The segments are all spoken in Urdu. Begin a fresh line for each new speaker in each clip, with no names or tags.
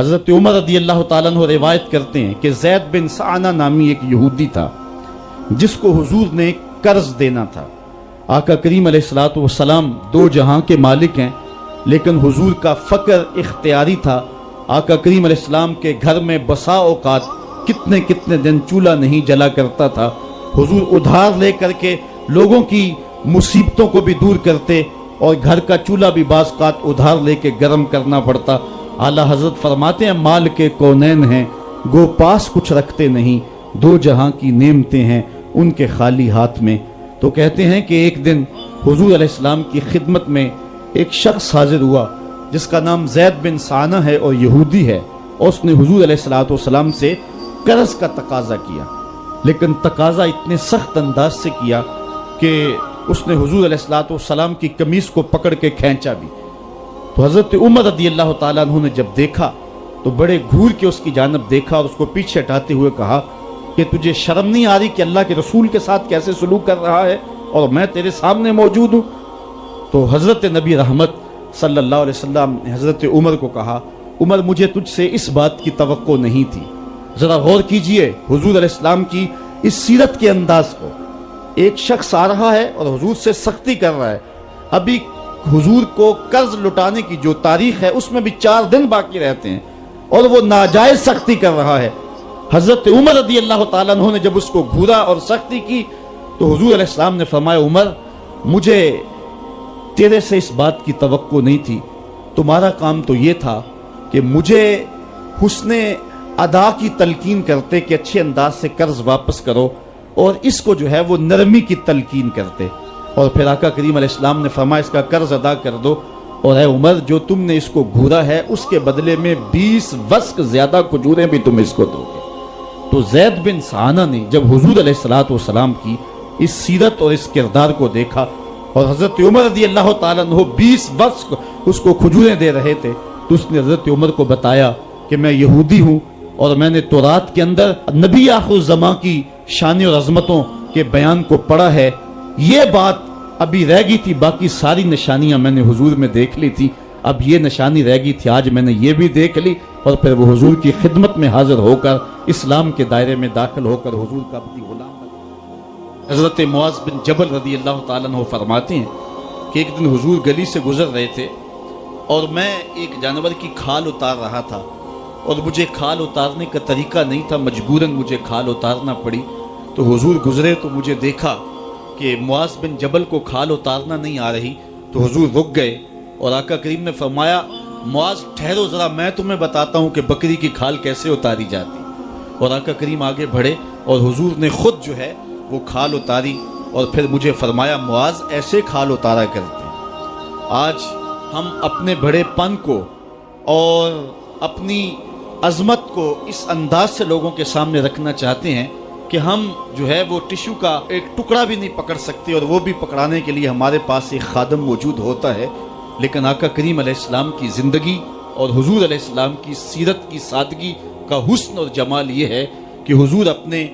حضرت عمر رضی اللہ تعالیٰ عنہ روایت کرتے ہیں کہ زید بن سعانہ نامی ایک یہودی تھا جس کو حضور نے قرض دینا تھا۔ آقا کریم علیہ الصلوۃ والسلام دو جہاں کے مالک ہیں، لیکن حضور کا فقر اختیاری تھا۔ آقا کریم علیہ السلام کے گھر میں بسا اوقات کتنے دن چولہا نہیں جلا کرتا تھا۔ حضور ادھار لے کر کے لوگوں کی مصیبتوں کو بھی دور کرتے، اور گھر کا چولہا بھی بعض اوقات ادھار لے کے گرم کرنا پڑتا۔ اعلیٰ حضرت فرماتے ہیں مال کے کونین ہیں گو پاس کچھ رکھتے نہیں، دو جہاں کی نعمتیں ہیں ان کے خالی ہاتھ میں۔ تو کہتے ہیں کہ ایک دن حضور علیہ السلام کی خدمت میں ایک شخص حاضر ہوا جس کا نام زید بن سعانہ ہے اور یہودی ہے، اور اس نے حضور علیہ السلام سے قرض کا تقاضا کیا، لیکن تقاضا اتنے سخت انداز سے کیا کہ اس نے حضور علیہ السلام کی قمیص کو پکڑ کے کھینچا بھی۔ تو حضرت عمر رضی اللہ تعالیٰ عنہ نے جب دیکھا تو بڑے گھور کے اس کی جانب دیکھا اور اس کو پیچھے ہٹاتے ہوئے کہا کہ تجھے شرم نہیں آ رہی کہ اللہ کے رسول کے ساتھ کیسے سلوک کر رہا ہے اور میں تیرے سامنے موجود ہوں؟ تو حضرت نبی رحمت صلی اللہ علیہ وسلم نے حضرت عمر کو کہا عمر مجھے تجھ سے اس بات کی توقع نہیں تھی۔ ذرا غور کیجئے حضور علیہ السلام کی اس سیرت کے انداز کو۔ ایک شخص آ رہا ہے اور حضور سے سختی کر رہا ہے، ابھی حضور کو قرض لٹانے کی جو تاریخ ہے اس میں بھی 4 دن باقی رہتے ہیں، اور وہ ناجائز سختی کر رہا ہے۔ حضرت عمر رضی اللہ تعالیٰ عنہ نے جب اس کو گھورا اور سختی کی تو حضور علیہ السلام نے فرمایا عمر مجھے تیرے سے اس بات کی توقع نہیں تھی، تمہارا کام تو یہ تھا کہ مجھے حسن ادا کی تلقین کرتے کہ اچھے انداز سے قرض واپس کرو، اور اس کو جو ہے وہ نرمی کی تلقین کرتے، اور پھر آقا کریم علیہ السلام نے فرمایا اس کا قرض ادا کر دو، اور اے عمر جو تم نے اس کو گھورا ہے اس کے بدلے میں 20 وسق زیادہ کھجوریں بھی تم اس کو دو گے۔ تو زید بن سعانہ نے جب حضور علیہ السلام کی اس سیرت اور اس کردار کو دیکھا، اور حضرت عمر رضی اللہ تعالیٰ عنہ 20 وسق اس کو کھجوریں دے رہے تھے، تو اس نے حضرت عمر کو بتایا کہ میں یہودی ہوں اور میں نے تورات کے اندر نبی آخر الزماں کی شان اور عظمتوں کے بیان کو پڑھا ہے، یہ بات ابھی رہ گئی تھی، باقی ساری نشانیاں میں نے حضور میں دیکھ لی تھی، اب یہ نشانی رہ گئی تھی، آج میں نے یہ بھی دیکھ لی۔ اور پھر وہ حضور کی خدمت میں حاضر ہو کر اسلام کے دائرے میں داخل ہو کر حضور کا اپنی غلام بنا۔ حضرت معاذ بن جبل رضی اللہ تعالیٰ عنہ فرماتے ہیں کہ ایک دن حضور گلی سے گزر رہے تھے اور میں ایک جانور کی کھال اتار رہا تھا، اور مجھے کھال اتارنے کا طریقہ نہیں تھا، مجبوراً مجھے کھال اتارنا پڑی۔ تو حضور گزرے تو مجھے دیکھا کہ معاذ بن جبل کو کھال اتارنا نہیں آ رہی، تو حضور رک گئے اور آقا کریم نے فرمایا معاذ ٹھہرو ذرا میں تمہیں بتاتا ہوں کہ بکری کی کھال کیسے اتاری جاتی۔ اور آقا کریم آگے بڑھے اور حضور نے خود جو ہے وہ کھال اتاری، اور پھر مجھے فرمایا معاذ ایسے کھال اتارا کرتے ہیں۔ آج ہم اپنے بڑے پن کو اور اپنی عظمت کو اس انداز سے لوگوں کے سامنے رکھنا چاہتے ہیں کہ ہم جو ہے وہ ٹشو کا ایک ٹکڑا بھی نہیں پکڑ سکتے، اور وہ بھی پکڑانے کے لیے ہمارے پاس ایک خادم موجود ہوتا ہے۔ لیکن آقا کریم علیہ السلام کی زندگی اور حضور علیہ السلام کی سیرت کی سادگی کا حسن اور جمال یہ ہے کہ حضور اپنے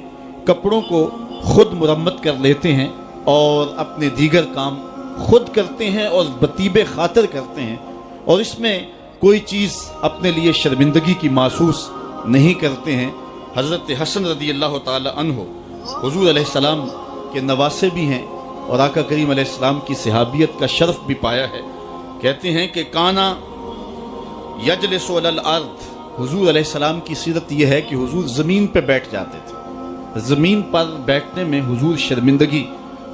کپڑوں کو خود مرمت کر لیتے ہیں اور اپنے دیگر کام خود کرتے ہیں اور بطیب خاطر کرتے ہیں، اور اس میں کوئی چیز اپنے لیے شرمندگی کی محسوس نہیں کرتے ہیں۔ حضرت حسن رضی اللہ تعالی عنہ حضور علیہ السلام کے نواسے بھی ہیں، اور آقا کریم علیہ السلام کی صحابیت کا شرف بھی پایا ہے۔ کہتے ہیں کہ کانا یجلس علی الارض، حضور علیہ السلام کی سیرت یہ ہے کہ حضور زمین پہ بیٹھ جاتے تھے، زمین پر بیٹھنے میں حضور شرمندگی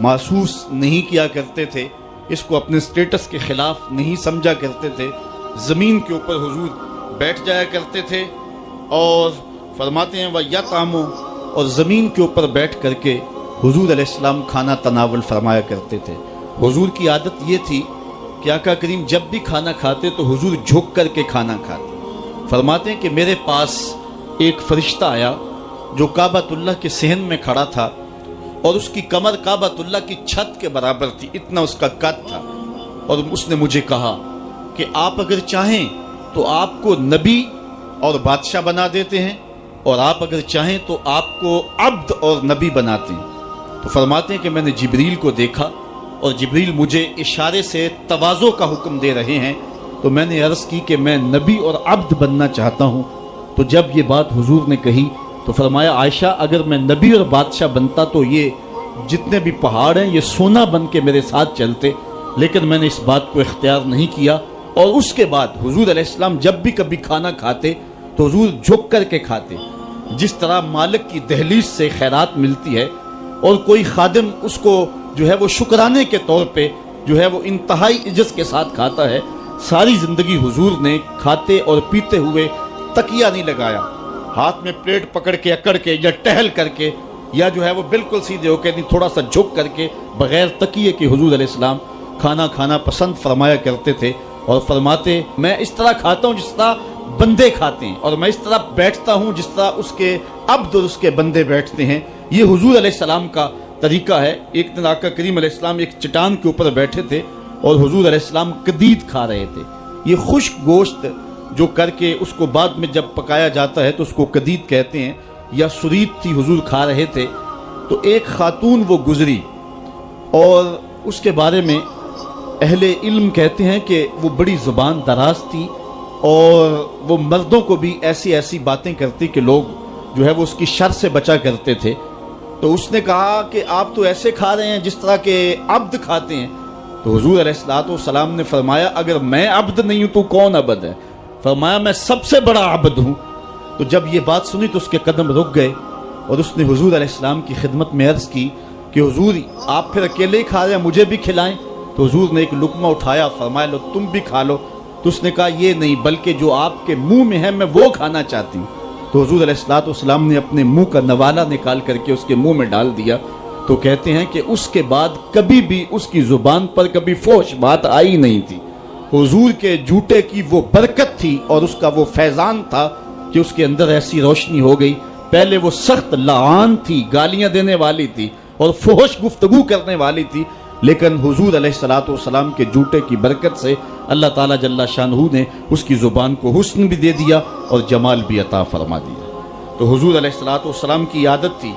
محسوس نہیں کیا کرتے تھے، اس کو اپنے سٹیٹس کے خلاف نہیں سمجھا کرتے تھے، زمین کے اوپر حضور بیٹھ جایا کرتے تھے، اور فرماتے ہیں وَيَطْعَمُ، اور زمین کے اوپر بیٹھ کر کے حضور علیہ السلام کھانا تناول فرمایا کرتے تھے۔ حضور کی عادت یہ تھی کہ آقا کریم جب بھی کھانا کھاتے تو حضور جھک کر کے کھانا کھاتے۔ فرماتے ہیں کہ میرے پاس ایک فرشتہ آیا جو کعبۃ اللہ کے صحن میں کھڑا تھا، اور اس کی کمر کعبۃ اللہ کی چھت کے برابر تھی، اتنا اس کا قد تھا، اور اس نے مجھے کہا کہ آپ اگر چاہیں تو آپ کو نبی اور بادشاہ بنا دیتے ہیں، اور آپ اگر چاہیں تو آپ کو عبد اور نبی بناتے ہیں۔ تو فرماتے ہیں کہ میں نے جبریل کو دیکھا، اور جبریل مجھے اشارے سے تواضع کا حکم دے رہے ہیں تو میں نے عرض کی کہ میں نبی اور عبد بننا چاہتا ہوں۔ تو جب یہ بات حضور نے کہی تو فرمایا عائشہ اگر میں نبی اور بادشاہ بنتا تو یہ جتنے بھی پہاڑ ہیں یہ سونا بن کے میرے ساتھ چلتے، لیکن میں نے اس بات کو اختیار نہیں کیا۔ اور اس کے بعد حضور علیہ السلام جب بھی کبھی کھانا کھاتے تو حضور جھک کر کے کھاتے، جس طرح مالک کی دہلیز سے خیرات ملتی ہے اور کوئی خادم اس کو جو ہے وہ شکرانے کے طور پہ جو ہے وہ انتہائی عزت کے ساتھ کھاتا ہے، ساری زندگی حضور نے کھاتے اور پیتے ہوئے تکیہ نہیں لگایا، ہاتھ میں پلیٹ پکڑ کے اکڑ کے یا ٹہل کر کے یا جو ہے وہ بالکل سیدھے ہو کے نہیں، تھوڑا سا جھک کر کے بغیر تکیے کے حضور علیہ السلام کھانا کھانا پسند فرمایا کرتے تھے، اور فرماتے میں اس طرح کھاتا ہوں جس طرح بندے کھاتے ہیں، اور میں اس طرح بیٹھتا ہوں جس طرح اس کے عبد اور اس کے بندے بیٹھتے ہیں۔ یہ حضور علیہ السلام کا طریقہ ہے۔ ایک دن آقا کریم علیہ السلام ایک چٹان کے اوپر بیٹھے تھے اور حضور علیہ السلام قدید کھا رہے تھے، یہ خشک گوشت جو کر کے اس کو بعد میں جب پکایا جاتا ہے تو اس کو قدید کہتے ہیں، یا سرید تھی، حضور کھا رہے تھے۔ تو ایک خاتون وہ گزری اور اس کے بارے میں اہل علم کہتے ہیں کہ وہ بڑی زبان دراز تھی اور وہ مردوں کو بھی ایسی ایسی باتیں کرتی کہ لوگ جو ہے وہ اس کی شر سے بچا کرتے تھے۔ تو اس نے کہا کہ آپ تو ایسے کھا رہے ہیں جس طرح کے عبد کھاتے ہیں۔ تو حضور علیہ السلام نے فرمایا اگر میں عبد نہیں ہوں تو کون عبد ہے؟ فرمایا میں سب سے بڑا عبد ہوں۔ تو جب یہ بات سنی تو اس کے قدم رک گئے اور اس نے حضور علیہ السلام کی خدمت میں عرض کی کہ حضور آپ پھر اکیلے ہی کھا رہے ہیں، مجھے بھی کھلائیں۔ تو حضور نے ایک لقمہ اٹھایا، فرمایا لو تم بھی کھا لو۔ تو اس نے کہا یہ نہیں، بلکہ جو آپ کے منہ میں ہے میں وہ کھانا چاہتی ہوں۔ تو حضور علیہ السلام نے اپنے منہ کا نوالا نکال کر کے اس کے منہ میں ڈال دیا۔ تو کہتے ہیں کہ اس کے بعد کبھی بھی اس کی زبان پر کبھی فحش بات آئی نہیں تھی۔ حضور کے جوتے کی وہ برکت تھی اور اس کا وہ فیضان تھا کہ اس کے اندر ایسی روشنی ہو گئی۔ پہلے وہ سخت لعان تھی، گالیاں دینے والی تھی اور فحش گفتگو کرنے والی تھی، لیکن حضور علیہ السلام کے جوتے کی برکت سے اللہ تعالیٰ جل شانہ نے اس کی زبان کو حسن بھی دے دیا اور جمال بھی عطا فرما دیا۔ تو حضور علیہ السلام کی عادت تھی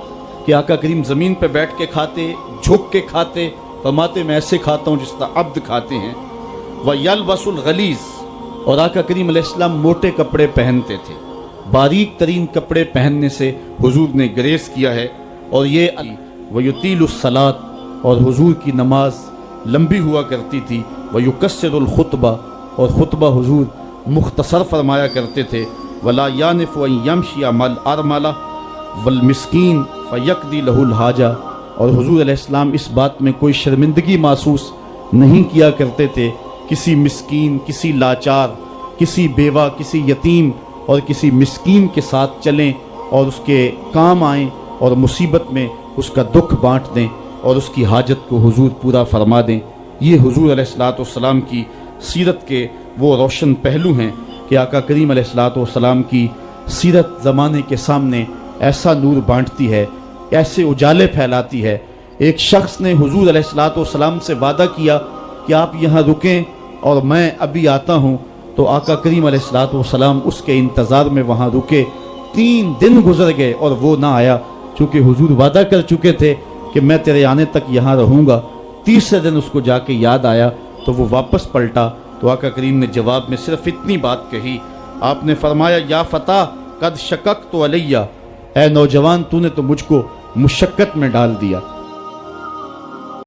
کہ آقا کریم زمین پہ بیٹھ کے کھاتے، جھک کے کھاتے، فرماتے میں ایسے کھاتا ہوں جس طرح عبد کھاتے ہیں۔ وَيَلْبَسُ الْغَلِيظ، اور آقا کریم علیہ السلام موٹے کپڑے پہنتے تھے، باریک ترین کپڑے پہننے سے حضور نے گریز کیا ہے۔ اور یہ وَيُطِيلُ الصَّلَاةَ، اور حضور کی نماز لمبی ہوا کرتی تھی۔ وَيُقَصِّرُ الْخُطْبَةَ، اور خطبہ حضور مختصر فرمایا کرتے تھے۔ وَلَا يَعْنِفُ أَن يَمْشِيَ مَعَ الْأَرْمَلَةِ وَالْمِسْكِينِ فَيَقْضِي لَهُ الْحَاجَةَ، اور حضور علیہ السلام اس بات میں کوئی شرمندگی محسوس نہیں کیا کرتے تھے کسی مسکین، کسی لاچار، کسی بیوہ، کسی یتیم اور کسی مسکین کے ساتھ چلیں اور اس کے کام آئیں اور مصیبت میں اس کا دکھ بانٹ دیں اور اس کی حاجت کو حضور پورا فرما دیں۔ یہ حضور علیہ السلام کی سیرت کے وہ روشن پہلو ہیں کہ آقا کریم علیہ السلام کی سیرت زمانے کے سامنے ایسا نور بانٹتی ہے، ایسے اجالے پھیلاتی ہے۔ ایک شخص نے حضور علیہ السلام سے وعدہ کیا کہ آپ یہاں رکیں اور میں ابھی آتا ہوں، تو آقا کریم علیہ السلام اس کے انتظار میں وہاں رکے۔ 3 دن گزر گئے اور وہ نہ آیا، چونکہ حضور وعدہ کر چکے تھے کہ میں تیرے آنے تک یہاں رہوں گا۔ تیسرے دن اس کو جا کے یاد آیا تو وہ واپس پلٹا، تو آقا کریم نے جواب میں صرف اتنی بات کہی، آپ نے فرمایا یا فتح قد شککت علیہ، اے نوجوان تو نے تو مجھ کو مشقت میں ڈال دیا۔